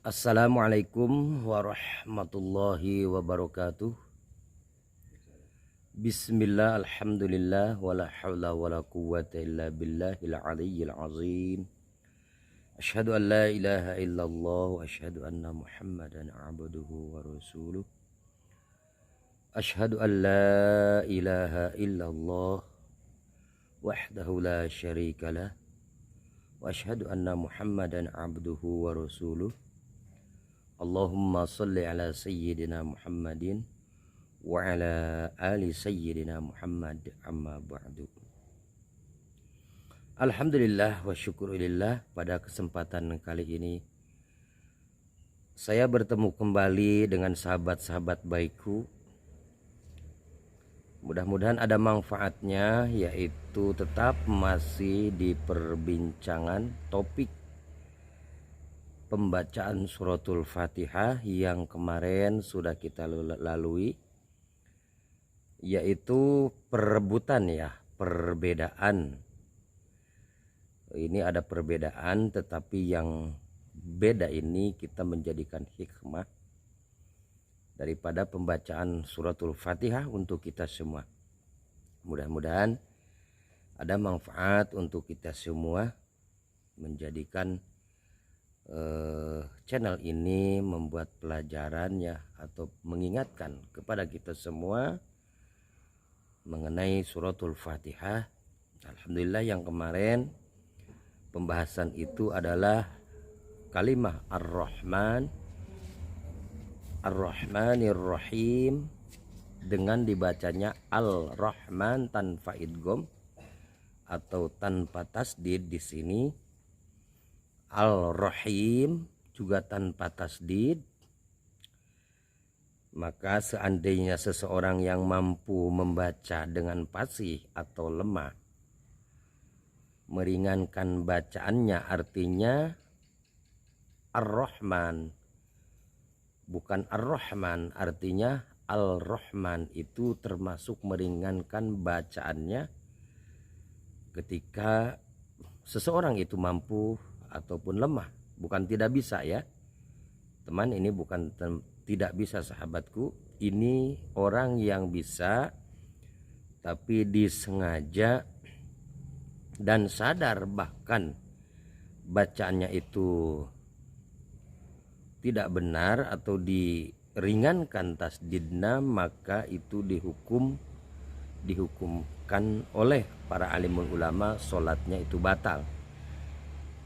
Assalamualaikum warahmatullahi wabarakatuh. Bismillah, alhamdulillah, wala hawla wala quwwata illa billahil aliyyil azim. Asyhadu an la ilaha illallah wa asyhadu anna Muhammadan abduhu wa rasuluh. Asyhadu an la ilaha illallah wahdahu la syarikalah wa asyhadu anna Muhammadan abduhu wa rasuluh. Allahumma salli ala sayyidina Muhammadin wa ala ali sayyidina Muhammad, amma ba'du. Alhamdulillah wa syukurillah, pada kesempatan kali ini saya bertemu kembali dengan sahabat-sahabat baikku. Mudah-mudahan ada manfaatnya, yaitu tetap masih di perbincangan topik pembacaan suratul Fatihah yang kemarin sudah kita lalui, yaitu perebutan perbedaan. Ini ada perbedaan, tetapi yang beda ini kita menjadikan hikmah daripada pembacaan suratul Fatihah untuk kita semua. Mudah-mudahan ada manfaat untuk kita semua, menjadikan channel ini membuat pelajaran atau mengingatkan kepada kita semua mengenai suratul Fatihah. Alhamdulillah, yang kemarin pembahasan itu adalah kalimah Ar-Rahman, Ar-Rahmanir Rahim, dengan dibacanya Al-Rahman tanpa idgham atau tanpa tasdid di sini. Al-Rahim juga tanpa tasdid. Maka seandainya seseorang yang mampu membaca dengan fasih atau lemah, meringankan bacaannya, artinya Ar-Rahman bukan Ar-Rahman, artinya Al-Rahman itu termasuk meringankan bacaannya ketika seseorang itu mampu ataupun lemah. Bukan tidak bisa ya teman, ini bukan tidak bisa sahabatku, ini orang yang bisa tapi disengaja dan sadar bahkan bacaannya itu tidak benar atau diringankan tasdidna, maka itu dihukumkan oleh para alimul ulama, sholatnya itu batal.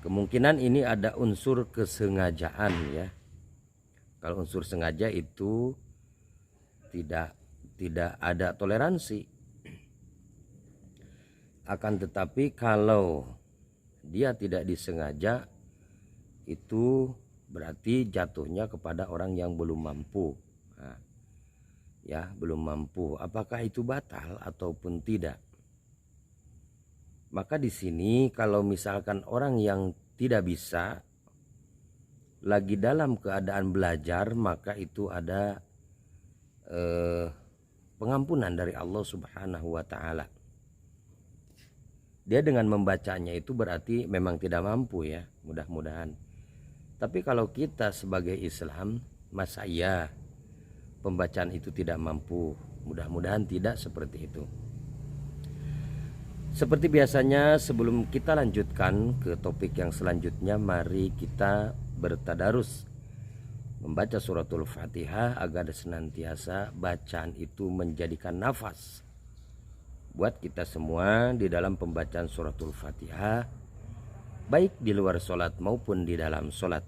Kemungkinan ini ada unsur kesengajaan ya. Kalau unsur sengaja itu tidak ada toleransi. Akan tetapi kalau dia tidak disengaja, itu berarti jatuhnya kepada orang yang belum mampu. Nah, belum mampu. Apakah itu batal ataupun tidak? Maka di sini kalau misalkan orang yang tidak bisa lagi dalam keadaan belajar, maka itu ada pengampunan dari Allah Subhanahu wa taala. Dia dengan membacanya itu berarti memang tidak mampu ya, mudah-mudahan. Tapi kalau kita sebagai Islam, masa iya pembacaan itu tidak mampu? Mudah-mudahan tidak seperti itu. Seperti biasanya, sebelum kita lanjutkan ke topik yang selanjutnya, mari kita bertadarus membaca suratul Fatihah agar senantiasa bacaan itu menjadikan nafas buat kita semua di dalam pembacaan suratul Fatihah, baik di luar sholat maupun di dalam sholat.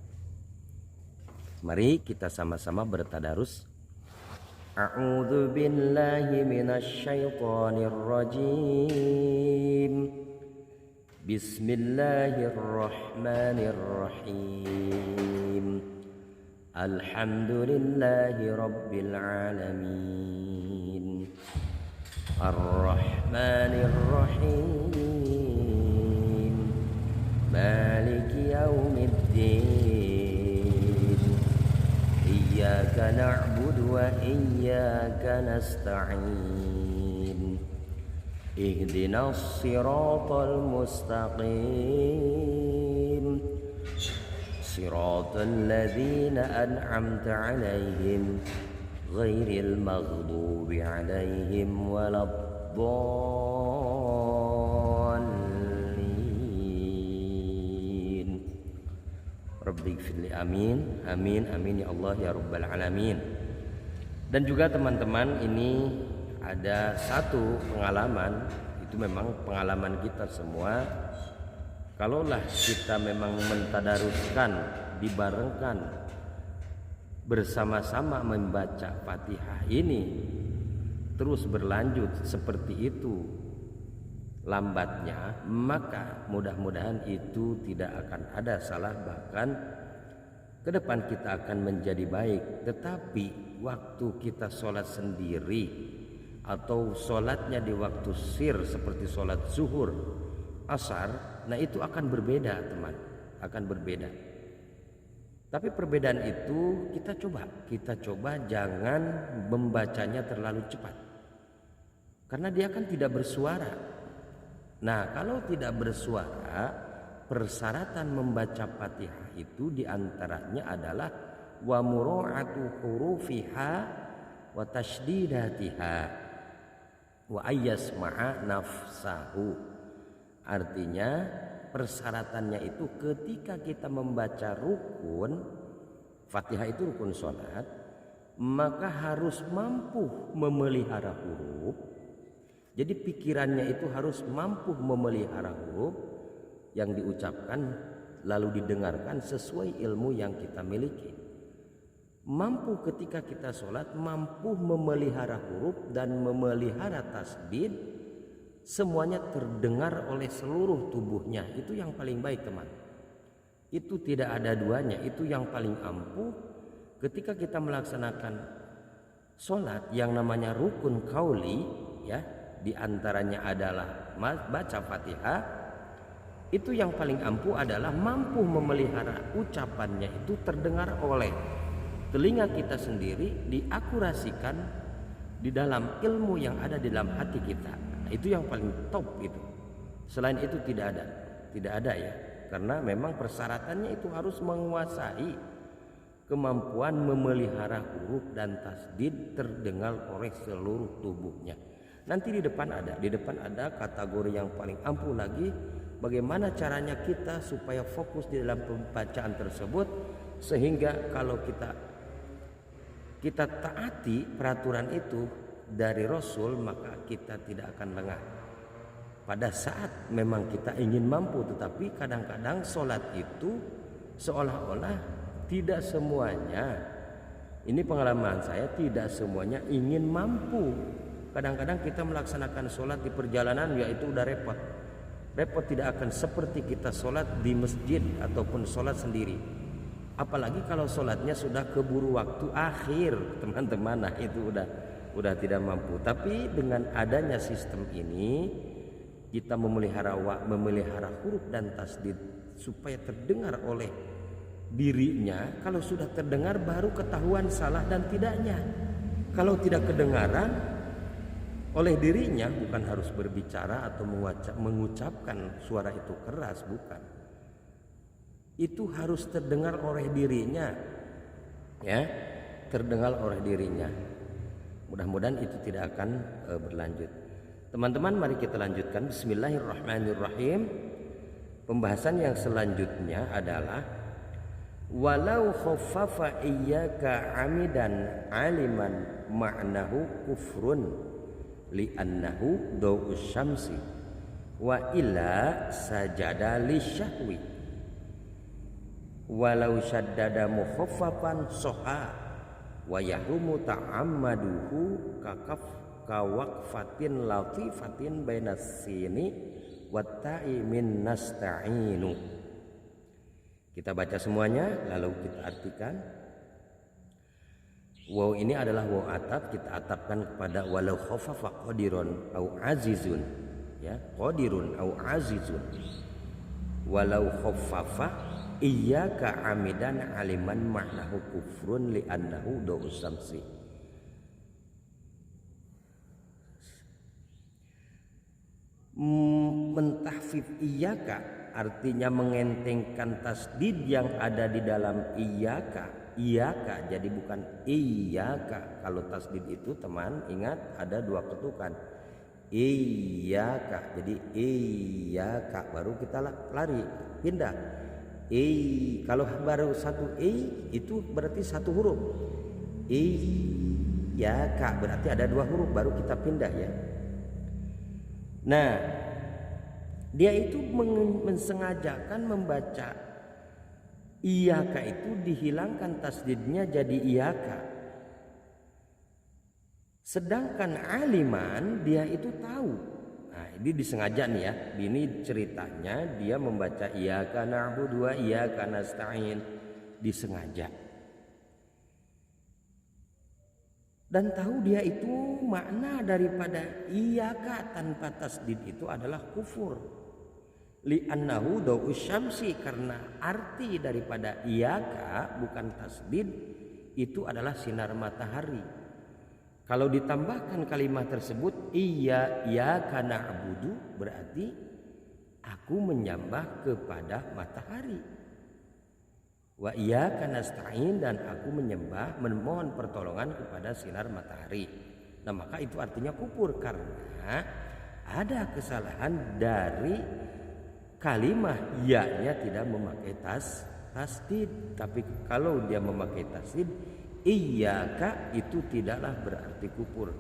Mari kita sama-sama bertadarus. A'udzu billahi minasy syaithanir rajim. Bismillahirrahmanirrahim. Alhamdulillahi rabbil alamin. Ar-Rahmanir Rahim. Maliki yaumiddin. Iyyaka na'budu wa iyyaka nasta'in. Ihdinas siratal mustaqim. Siratal ladzina an'amta 'alaihim ghairil maghdubi 'alaihim waladdallin. Rabbighfirli, amin, amin, amin ya Allah ya Rabbal alamin. Dan juga teman-teman, ini ada satu pengalaman, itu memang pengalaman kita semua. Kalaulah kita memang mentadaruskan, dibarengkan bersama-sama membaca Fatihah ini terus berlanjut seperti itu lambatnya, maka mudah-mudahan itu tidak akan ada salah, bahkan ke depan kita akan menjadi baik. Tetapi waktu kita sholat sendiri atau sholatnya di waktu sir seperti sholat zuhur, asar, nah itu akan berbeda teman, akan berbeda. Tapi perbedaan itu kita coba jangan membacanya terlalu cepat, karena dia kan tidak bersuara. Nah, kalau tidak bersuara, persyaratan membaca Fatihah itu diantaranya adalah wa mura'atu hurufiha wa tasydidatiha wa ayyasma'a nafsahu. Artinya persyaratannya itu ketika kita membaca rukun Fatihah, itu rukun sholat, maka harus mampu memelihara huruf. Jadi pikirannya itu harus mampu memelihara huruf yang diucapkan lalu didengarkan sesuai ilmu yang kita miliki. Mampu ketika kita sholat, mampu memelihara huruf dan memelihara tasdid, semuanya terdengar oleh seluruh tubuhnya. Itu yang paling baik teman. Itu tidak ada duanya, itu yang paling ampuh. Ketika kita melaksanakan sholat yang namanya rukun qauli, ya, diantaranya adalah baca Fatihah, itu yang paling ampuh adalah mampu memelihara ucapannya itu terdengar oleh telinga kita sendiri, diakurasikan di dalam ilmu yang ada di dalam hati kita. Nah, itu yang paling top itu. Selain itu tidak ada ya, karena memang persyaratannya itu harus menguasai kemampuan memelihara huruf dan tasdid terdengar oleh seluruh tubuhnya. Nanti di depan ada kategori yang paling ampuh lagi, bagaimana caranya kita supaya fokus di dalam pembacaan tersebut, sehingga kalau kita taati peraturan itu dari Rasul, maka kita tidak akan lengah. Pada saat memang kita ingin mampu, tetapi kadang-kadang sholat itu seolah-olah tidak semuanya, ini pengalaman saya, tidak semuanya ingin mampu. Kadang-kadang kita melaksanakan sholat di perjalanan, yaitu udah repot tidak akan seperti kita sholat di masjid ataupun sholat sendiri. Apalagi kalau sholatnya sudah keburu waktu akhir teman-teman, nah itu udah tidak mampu. Tapi dengan adanya sistem ini, kita memelihara huruf dan tasdid supaya terdengar oleh dirinya. Kalau sudah terdengar baru ketahuan salah dan tidaknya. Kalau tidak kedengaran oleh dirinya, bukan harus berbicara atau mengucapkan suara itu keras, bukan. Itu harus terdengar oleh dirinya, ya, terdengar oleh dirinya. Mudah-mudahan itu tidak akan berlanjut. Teman-teman, mari kita lanjutkan. Bismillahirrahmanirrahim. Pembahasan yang selanjutnya adalah walau khaffafa iyyaka amidan aliman ma'nahu kufrun li'annahu daw'us syamsi wa illa sajada lisyahwi walau syaddada mukhaffafan soha wa yahrumu ta'ammaduhu kawaqfatin latifatin bainas sini watta'i min nasta'inu. Kita baca semuanya lalu kita artikan. Waw ini adalah waw atap, kita atapkan kepada walau khaffafa qadirun au azizun, ya, qadirun au azizun. Walau khaffafa iyyaka amidan aliman ma'nahu kufrun li'annahu da'us samsi. Mentahfif iyyaka artinya mengentengkan tasdid yang ada di dalam iyaka. Iyaka jadi bukan iyaka. Kalau tasdid itu teman ingat ada dua ketukan. Iyaka jadi iyaka baru kita lari pindah. Kalau baru satu itu berarti satu huruf. Iyaka berarti ada dua huruf baru kita pindah ya. Nah, dia itu mensengajakan membaca iyaka itu dihilangkan tasdidnya jadi iyaka. Sedangkan aliman dia itu tahu. Nah, ini disengaja nih ya. Ini ceritanya dia membaca iyyaka na'budu wa iyyaka nasta'in disengaja. Dan tahu dia itu makna daripada iyaka tanpa tasdid itu adalah kufur. Li'annahu daw'us syamsi karena arti daripada iyaka bukan tasdid itu adalah sinar matahari. Kalau ditambahkan kalimat tersebut iyyaka na'budu berarti aku menyembah kepada matahari. Wa iyyaka nasta'in dan aku memohon pertolongan kepada sinar matahari. Nah, maka itu artinya kufur karena ada kesalahan dari kalimah ya-nya tidak memakai tasdid. Tapi kalau dia memakai tasdid iyyaka itu tidaklah berarti kufur.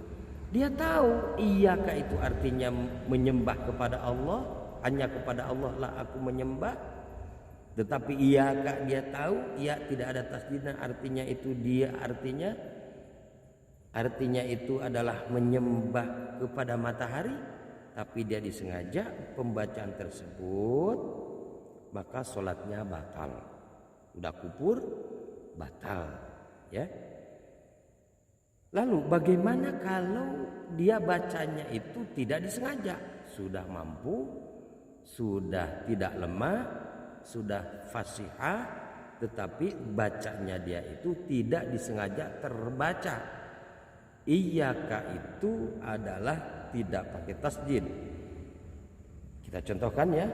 Dia tahu iyyaka itu artinya menyembah kepada Allah, hanya kepada Allah lah aku menyembah. Tetapi iyyaka dia tahu ya tidak ada tasdidnya artinya itu dia artinya itu adalah menyembah kepada matahari, tapi dia disengaja pembacaan tersebut maka sholatnya batal. Udah kufur batal. Ya. Lalu bagaimana kalau dia bacanya itu tidak disengaja? Sudah mampu, sudah tidak lemah, sudah fasihah, tetapi bacanya dia itu tidak disengaja terbaca. Iyyaka itu adalah tidak pakai tasdid. Kita contohkan ya.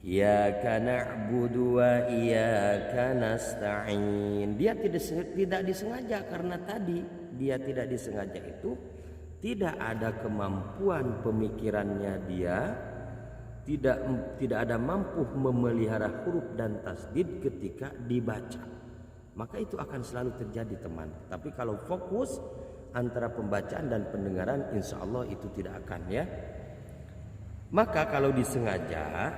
Iyyaka na'budu wa iyyaka nasta'in. Dia tidak disengaja karena tadi dia tidak disengaja itu tidak ada kemampuan pemikirannya dia tidak ada mampu memelihara huruf dan tasdid ketika dibaca. Maka itu akan selalu terjadi teman. Tapi kalau fokus antara pembacaan dan pendengaran insya Allah itu tidak akan ya. Maka kalau disengaja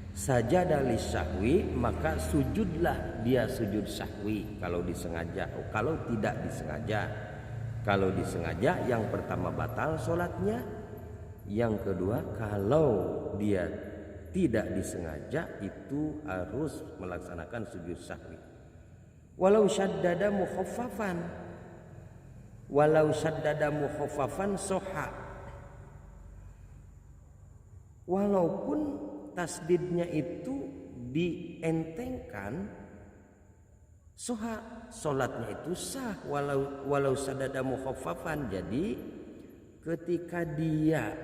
sajadah lisahwi maka sujudlah dia sujud sahwi kalau disengaja. Kalau tidak disengaja, kalau disengaja yang pertama batal sholatnya, yang kedua kalau dia tidak disengaja itu harus melaksanakan sujud sahwi. Walau syaddada mukhaffafan soha, walaupun tasdidnya itu dientengkan soha, solatnya itu sah walau sadada mukhaffafan. Jadi ketika dia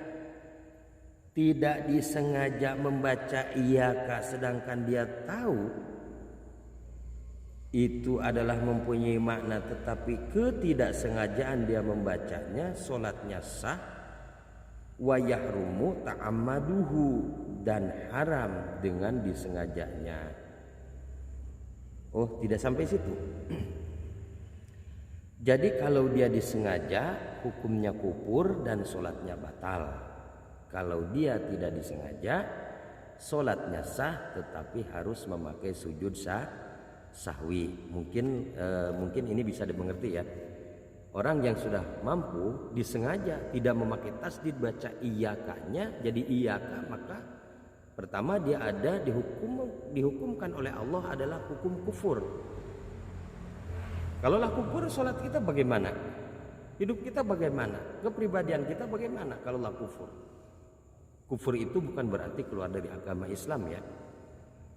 tidak disengaja membaca iyyaka sedangkan dia tahu itu adalah mempunyai makna tetapi ketidaksengajaan dia membacanya, solatnya sah. Wa yahrumu ta'ammaduhu dan haram dengan disengajanya. Oh, tidak sampai situ. Jadi kalau dia disengaja hukumnya kufur dan sholatnya batal. Kalau dia tidak disengaja sholatnya sah tetapi harus memakai sujud sahwi. Mungkin ini bisa dimengerti ya. Orang yang sudah mampu disengaja tidak memakai tasdid baca iyyakanya jadi iyyaka, maka pertama dia ada dihukumkan oleh Allah adalah hukum kufur. Kalaulah kufur, sholat kita bagaimana? Hidup kita bagaimana? Kepribadian kita bagaimana kalaulah kufur? Kufur itu bukan berarti keluar dari agama Islam ya.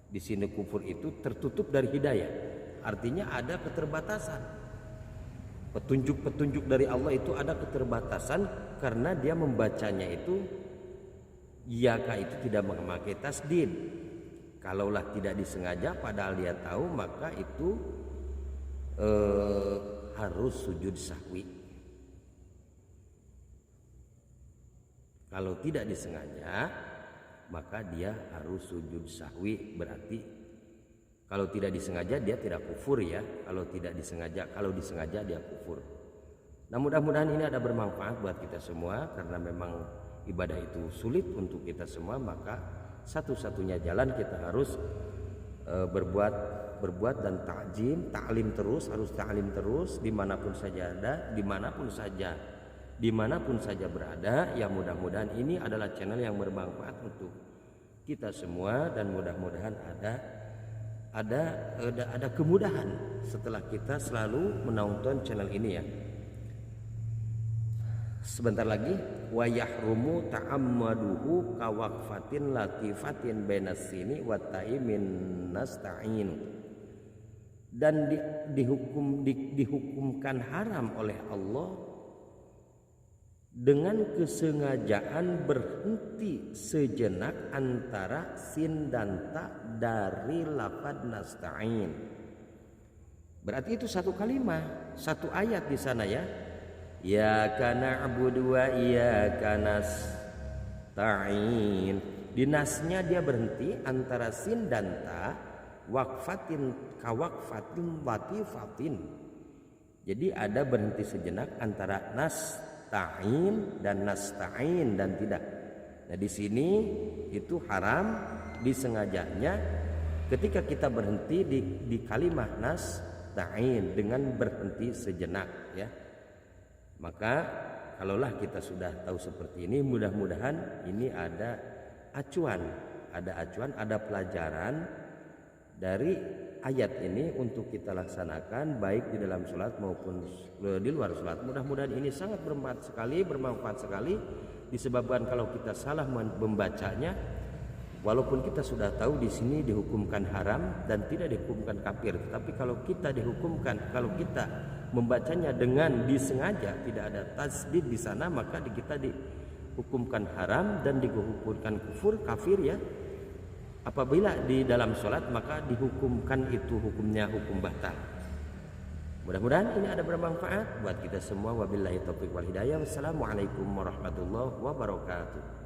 Di sini kufur itu tertutup dari hidayah. Artinya ada keterbatasan. Petunjuk-petunjuk dari Allah itu ada keterbatasan karena dia membacanya itu Iyaka itu tidak memakai tasdid. Kalaulah tidak disengaja padahal dia tahu, maka itu harus sujud sahwi. Kalau tidak disengaja maka dia harus sujud sahwi. Berarti kalau tidak disengaja dia tidak kufur ya. Kalau tidak disengaja, kalau disengaja dia kufur. Nah, mudah-mudahan ini ada bermanfaat buat kita semua, karena memang ibadah itu sulit untuk kita semua, maka satu-satunya jalan kita harus berbuat dan taklim terus, harus taklim terus dimanapun saja ada, dimanapun saja berada. Ya, mudah-mudahan ini adalah channel yang bermanfaat untuk kita semua, dan mudah-mudahan ada kemudahan setelah kita selalu menonton channel ini ya. Sebentar lagi, wa yahrumu ta'ammaduhu kawaqfatin latifatin bainas sini wa ta'imin nasta'in. Dan dihukumkan haram oleh Allah dengan kesengajaan berhenti sejenak antara sin dan ta dari lafaz nasta'in. Berarti itu satu kalimat, satu ayat di sana ya. Ya kana abudu wa ya kana nasta'in. Di nasnya dia berhenti antara sin dan ta, waqfatin kawaqfatin latifatin. Jadi ada berhenti sejenak antara nasta'in dan nasta'in dan tidak. Nah, di sini itu haram disengajanya ketika kita berhenti di kalimat nasta'in dengan berhenti sejenak ya. Maka kalaulah kita sudah tahu seperti ini, mudah-mudahan ini ada acuan, ada pelajaran dari ayat ini untuk kita laksanakan baik di dalam sholat maupun di luar sholat. Mudah-mudahan ini sangat bermanfaat sekali disebabkan kalau kita salah membacanya, walaupun kita sudah tahu di sini dihukumkan haram dan tidak dihukumkan kafir, tapi kalau kita membacanya dengan disengaja, tidak ada tasdid di sana, maka kita dihukumkan haram dan dihukumkan kafir ya. Apabila di dalam sholat maka dihukumkan itu hukumnya hukum batal. Mudah-mudahan ini ada bermanfaat buat kita semua. Wabillahi taufiq wal hidayah. Wassalamualaikum warahmatullahi wabarakatuh.